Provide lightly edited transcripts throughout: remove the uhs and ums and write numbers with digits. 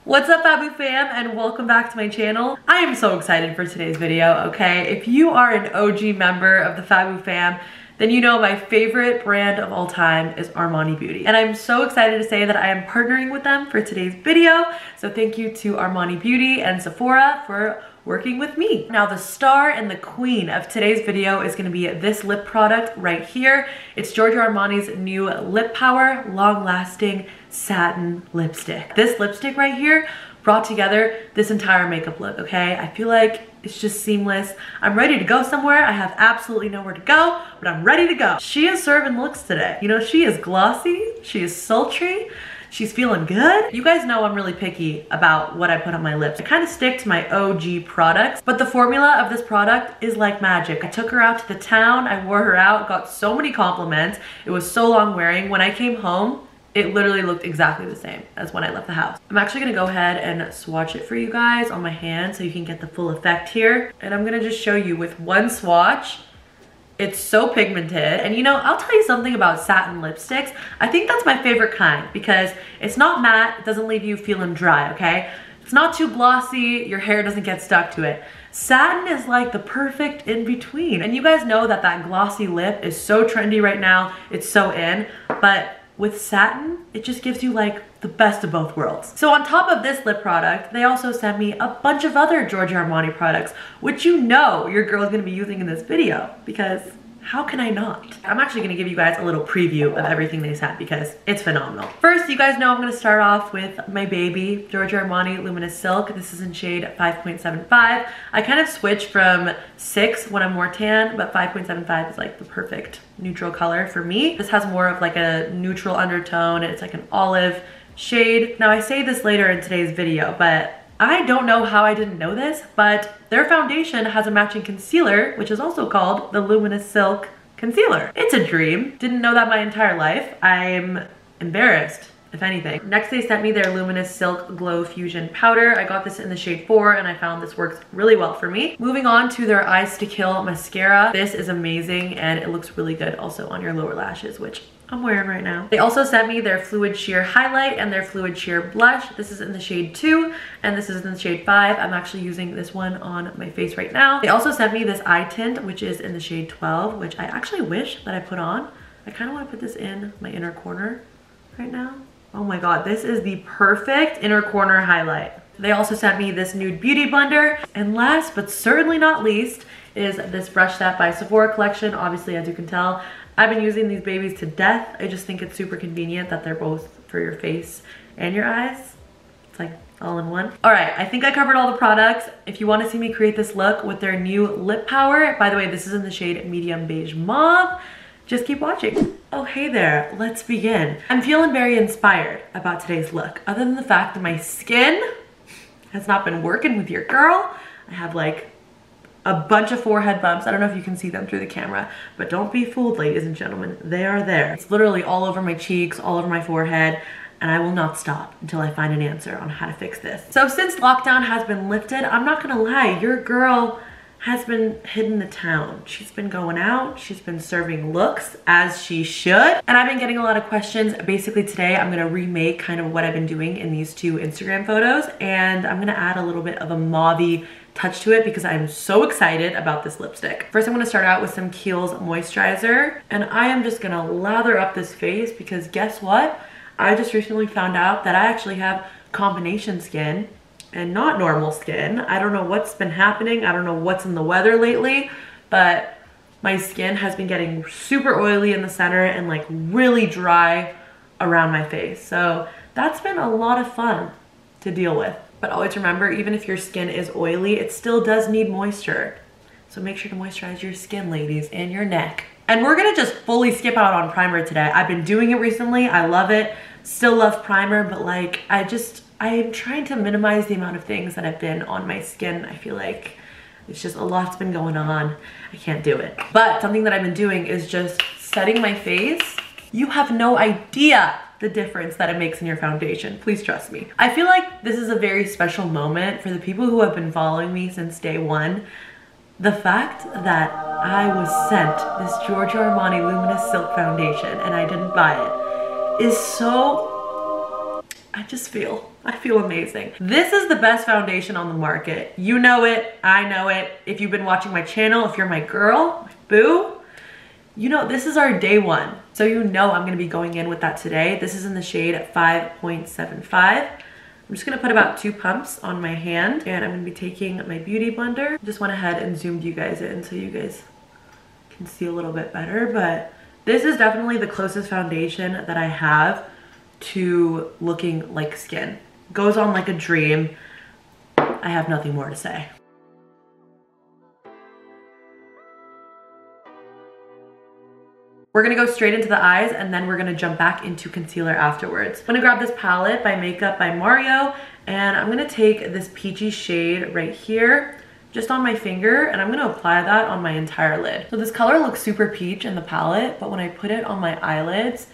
What's up, Fabu fam, and welcome back to my channel. I am so excited for today's video, okay? If you are an OG member of the Fabu fam, then you know my favorite brand of all time is Armani Beauty. And I'm so excited to say that I am partnering with them for today's video. So thank you to Armani Beauty and Sephora for working with me. Now the star and the queen of today's video is gonna be this lip product right here. It's Giorgio Armani's new Lip Power Long Lasting Satin Lipstick. This lipstick right here brought together this entire makeup look, okay? I feel like it's just seamless. I'm ready to go somewhere. I have absolutely nowhere to go, but I'm ready to go. She is serving looks today. You know, she is glossy, she is sultry, she's feeling good. You guys know I'm really picky about what I put on my lips. I kind of stick to my OG products, but the formula of this product is like magic. I took her out to the town, I wore her out, got so many compliments. It was so long wearing. When I came home, it literally looked exactly the same as when I left the house. I'm actually gonna go ahead and swatch it for you guys on my hand so you can get the full effect here. And I'm gonna just show you with one swatch. It's so pigmented. And you know, I'll tell you something about satin lipsticks. I think that's my favorite kind because it's not matte, it doesn't leave you feeling dry, okay? It's not too glossy, your hair doesn't get stuck to it. Satin is like the perfect in between. And you guys know that that glossy lip is so trendy right now. It's so in, but with satin, it just gives you like the best of both worlds. So on top of this lip product, they also sent me a bunch of other Giorgio Armani products, which you know your girl is gonna be using in this video because how can I not? I'm actually gonna give you guys a little preview of everything they sent because it's phenomenal. First, you guys know I'm gonna start off with my baby, Giorgio Armani Luminous Silk. This is in shade 5.75. I kind of switch from 6 when I'm more tan, but 5.75 is like the perfect neutral color for me. This has more of like a neutral undertone. It's like an olive shade. Now I say this later in today's video, but I don't know how I didn't know this, but their foundation has a matching concealer, which is also called the Luminous Silk Concealer. It's a dream. Didn't know that my entire life. I'm embarrassed, if anything. Next, they sent me their Luminous Silk Glow Fusion Powder. I got this in the shade 4, and I found this works really well for me. Moving on to their Eyes to Kill Mascara. This is amazing, and it looks really good also on your lower lashes, which I'm wearing right now. They also sent me their Fluid Sheer Highlight and their Fluid Sheer Blush. This is in the shade 2 and this is in the shade 5. I'm actually using this one on my face right now. They also sent me this eye tint, which is in the shade 12, which I actually wish that I put on. I kind of want to put this in my inner corner right now. Oh my god, this is the perfect inner corner highlight. They also sent me this Nude Beauty Blender. And last but certainly not least is this Brush That by Sephora collection. Obviously, as you can tell, I've been using these babies to death. I just think it's super convenient that they're both for your face and your eyes. It's like all in one. All right, I think I covered all the products. If you want to see me create this look with their new lip power, by the way, this is in the shade Medium Beige Mauve, just keep watching. Oh, hey there, let's begin. I'm feeling very inspired about today's look, other than the fact that my skin has not been working with your girl. I have like a bunch of forehead bumps. I don't know if you can see them through the camera, but don't be fooled, ladies and gentlemen. They are there. It's literally all over my cheeks, all over my forehead, and I will not stop until I find an answer on how to fix this. So since lockdown has been lifted, I'm not gonna lie, your girl has been hitting the town. She's been going out, she's been serving looks as she should. And I've been getting a lot of questions. Basically today, I'm gonna remake kind of what I've been doing in these 2 Instagram photos, and I'm gonna add a little bit of a mauve-y touch to it because I'm so excited about this lipstick. First, I'm gonna start out with some Kiehl's moisturizer, and I am just gonna lather up this face because guess what? I just recently found out that I actually have combination skin and not normal skin. I don't know what's been happening. I don't know what's in the weather lately, but my skin has been getting super oily in the center and like really dry around my face. So that's been a lot of fun to deal with. But always remember, even if your skin is oily, it still does need moisture. So make sure to moisturize your skin, ladies, and your neck. And we're gonna just fully skip out on primer today. I've been doing it recently, I love it. Still love primer, but like, I'm trying to minimize the amount of things that have been on my skin. I feel like it's just a lot's been going on. I can't do it. But something that I've been doing is just setting my face. You have no idea the difference that it makes in your foundation. Please trust me. I feel like this is a very special moment for the people who have been following me since day 1. The fact that I was sent this Giorgio Armani Luminous Silk Foundation and I didn't buy it is so, I just feel I feel amazing. This is the best foundation on the market. You know it, I know it. If you've been watching my channel, if you're my girl, my boo, you know this is our day one. So you know I'm gonna be going in with that today. This is in the shade 5.75. I'm just gonna put about 2 pumps on my hand, and I'm gonna be taking my beauty blender. Just went ahead and zoomed you guys in so you guys can see a little bit better, but this is definitely the closest foundation that I have to looking like skin. Goes on like a dream. I have nothing more to say. We're gonna go straight into the eyes, and then we're gonna jump back into concealer afterwards. I'm gonna grab this palette by Makeup by Mario, and I'm gonna take this peachy shade right here, just on my finger, and I'm gonna apply that on my entire lid. So this color looks super peach in the palette, but when I put it on my eyelids,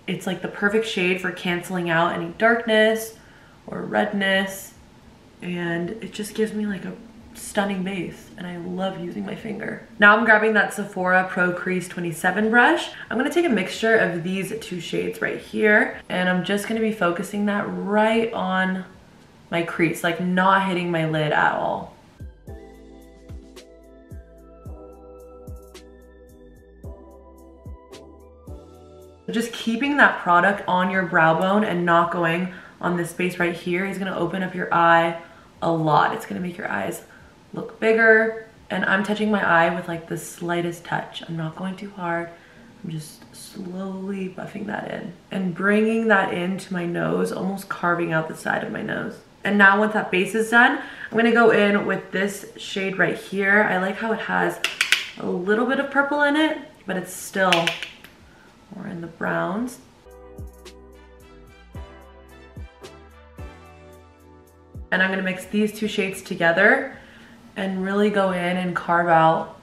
it's like the perfect shade for canceling out any darkness or redness, and it just gives me like a stunning base, and I love using my finger. Now I'm grabbing that Sephora Pro Crease 27 brush. I'm gonna take a mixture of these 2 shades right here, and I'm just gonna be focusing that right on my crease, like not hitting my lid at all. Just keeping that product on your brow bone and not going on this space right here is gonna open up your eye a lot. It's gonna make your eyes look bigger, and I'm touching my eye with like the slightest touch. I'm not going too hard. I'm just slowly buffing that in and bringing that into my nose, almost carving out the side of my nose. And now once that base is done, I'm gonna go in with this shade right here. I like how it has a little bit of purple in it, but it's still more in the browns. And I'm gonna mix these 2 shades together and really go in and carve out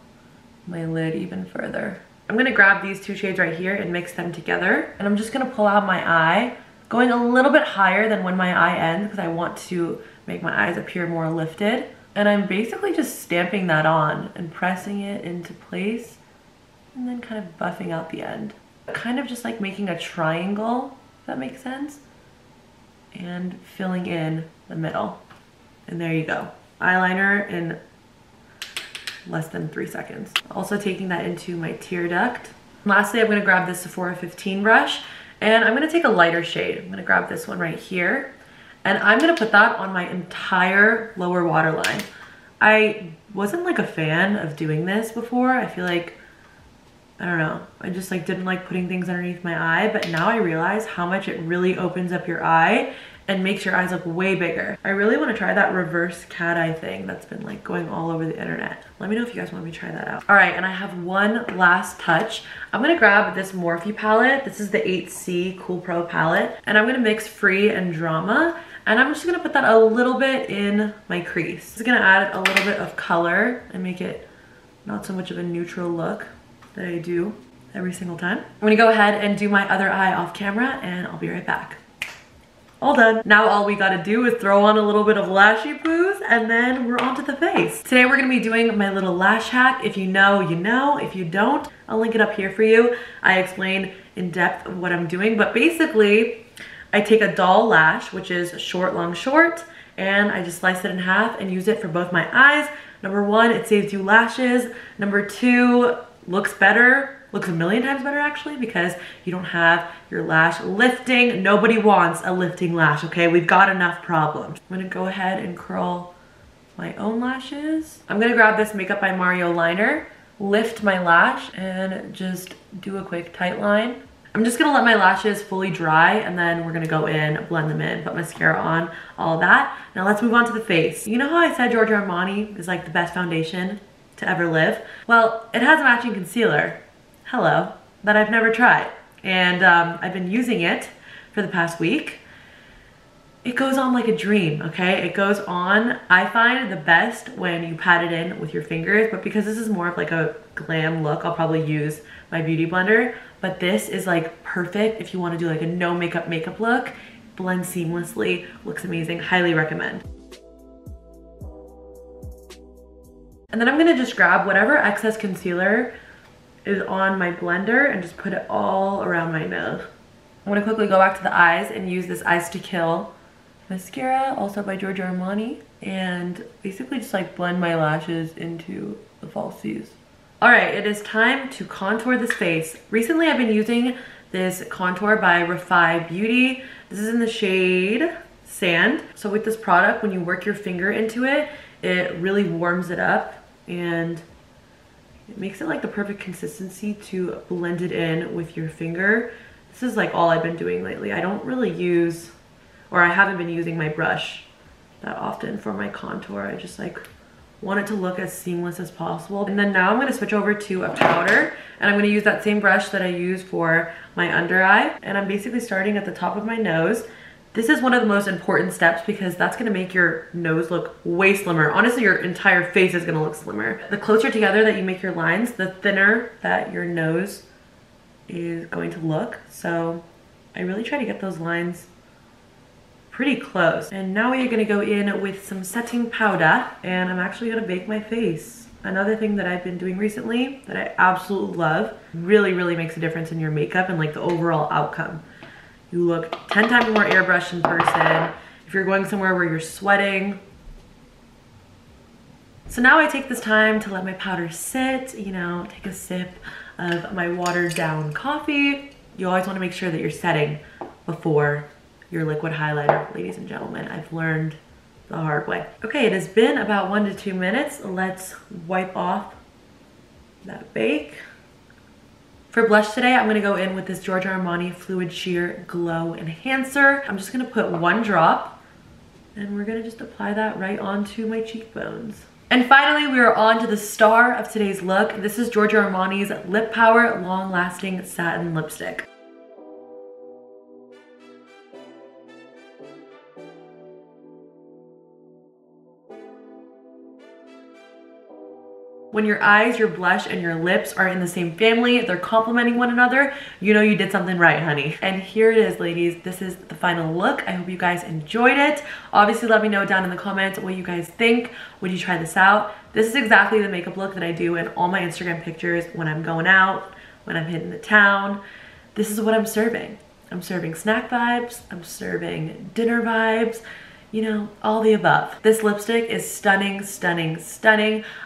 my lid even further. I'm gonna grab these 2 shades right here and mix them together. And I'm just gonna pull out my eye, going a little bit higher than when my eye ends, because I want to make my eyes appear more lifted. And I'm basically just stamping that on and pressing it into place, and then kind of buffing out the end. Kind of just like making a triangle, if that makes sense, and filling in the middle. And there you go. Eyeliner in less than 3 seconds. Also taking that into my tear duct. Lastly, I'm gonna grab this Sephora 15 brush, and I'm gonna take a lighter shade. I'm gonna grab this one right here, and I'm gonna put that on my entire lower waterline. I wasn't like a fan of doing this before. I feel like, I don't know, I just like didn't like putting things underneath my eye, but now I realize how much it really opens up your eye and makes your eyes look way bigger. I really want to try that reverse cat eye thing that's been like going all over the internet. Let me know if you guys want me to try that out. All right, and I have one last touch. I'm gonna grab this Morphe palette. This is the 8C Cool Pro palette, and I'm gonna mix Free and Drama, and I'm just gonna put that a little bit in my crease. It's gonna add a little bit of color and make it not so much of a neutral look that I do every single time. I'm gonna go ahead and do my other eye off camera, and I'll be right back. All done. Now all we gotta do is throw on a little bit of lashy poos, and then we're onto the face. Today we're gonna be doing my little lash hack. If you know, you know. If you don't, I'll link it up here for you. I explain in depth what I'm doing, but basically I take a doll lash, which is short, long, short, and I just slice it in half and use it for both my eyes. Number 1, it saves you lashes. Number 2, looks better. Looks a million times better actually, because you don't have your lash lifting. Nobody wants a lifting lash, okay? We've got enough problems. I'm gonna go ahead and curl my own lashes. I'm gonna grab this Makeup by Mario liner, lift my lash, and just do a quick tight line. I'm just gonna let my lashes fully dry, and then we're gonna go in, blend them in, put mascara on, all of that. Now let's move on to the face. You know how I said Giorgio Armani is like the best foundation to ever live? Well, it has a matching concealer, hello, that I've never tried. And I've been using it for the past week. It goes on like a dream, okay? It goes on, I find the best when you pat it in with your fingers, but because this is more of like a glam look, I'll probably use my beauty blender. But this is like perfect if you wanna do like a no makeup look. Blends seamlessly, looks amazing, highly recommend. And then I'm gonna just grab whatever excess concealer is on my blender and just put it all around my nose. I'm gonna quickly go back to the eyes and use this Eyes to Kill mascara, also by Giorgio Armani, and basically just like blend my lashes into the falsies. All right, it is time to contour this face. Recently, I've been using this contour by Armani Beauty. This is in the shade Sand. So with this product, when you work your finger into it, it really warms it up and it makes it like the perfect consistency to blend it in with your finger. This is like all I've been doing lately. I don't really use, or I haven't been using my brush that often for my contour. I just like want it to look as seamless as possible. And then now I'm gonna switch over to a powder, and I'm gonna use that same brush that I use for my under eye. And I'm basically starting at the top of my nose. This is one of the most important steps because that's gonna make your nose look way slimmer. Honestly, your entire face is gonna look slimmer. The closer together that you make your lines, the thinner that your nose is going to look. So I really try to get those lines pretty close. And now we're gonna go in with some setting powder, and I'm actually gonna bake my face. Another thing that I've been doing recently that I absolutely love, really makes a difference in your makeup and like the overall outcome. You look 10 times more airbrushed in person. If you're going somewhere where you're sweating. So now I take this time to let my powder sit, you know, take a sip of my watered down coffee. You always wanna make sure that you're setting before your liquid highlighter, ladies and gentlemen. I've learned the hard way. Okay, it has been about 1 to 2 minutes. Let's wipe off that bake. For blush today, I'm gonna go in with this Giorgio Armani Fluid Sheer Glow Enhancer. I'm just gonna put 1 drop, and we're gonna just apply that right onto my cheekbones. And finally, we are on to the star of today's look. This is Giorgio Armani's Lip Power Long Lasting Satin Lipstick. When your eyes, your blush, and your lips are in the same family, they're complementing one another, you know you did something right, honey. And here it is, ladies. This is the final look. I hope you guys enjoyed it. Obviously, let me know down in the comments what you guys think. Would you try this out? This is exactly the makeup look that I do in all my Instagram pictures when I'm going out, when I'm hitting the town. This is what I'm serving. I'm serving snack vibes. I'm serving dinner vibes. You know, all the above. This lipstick is stunning.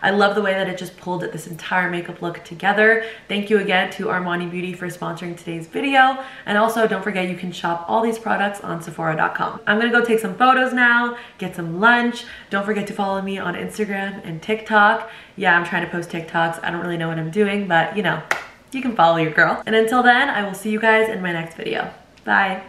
I love the way that it just pulled this entire makeup look together. Thank you again to Armani Beauty for sponsoring today's video. And also, don't forget you can shop all these products on Sephora.com. I'm gonna go take some photos now, get some lunch. Don't forget to follow me on Instagram and TikTok. Yeah, I'm trying to post TikToks. I don't really know what I'm doing, but you know, you can follow your girl. And until then, I will see you guys in my next video. Bye.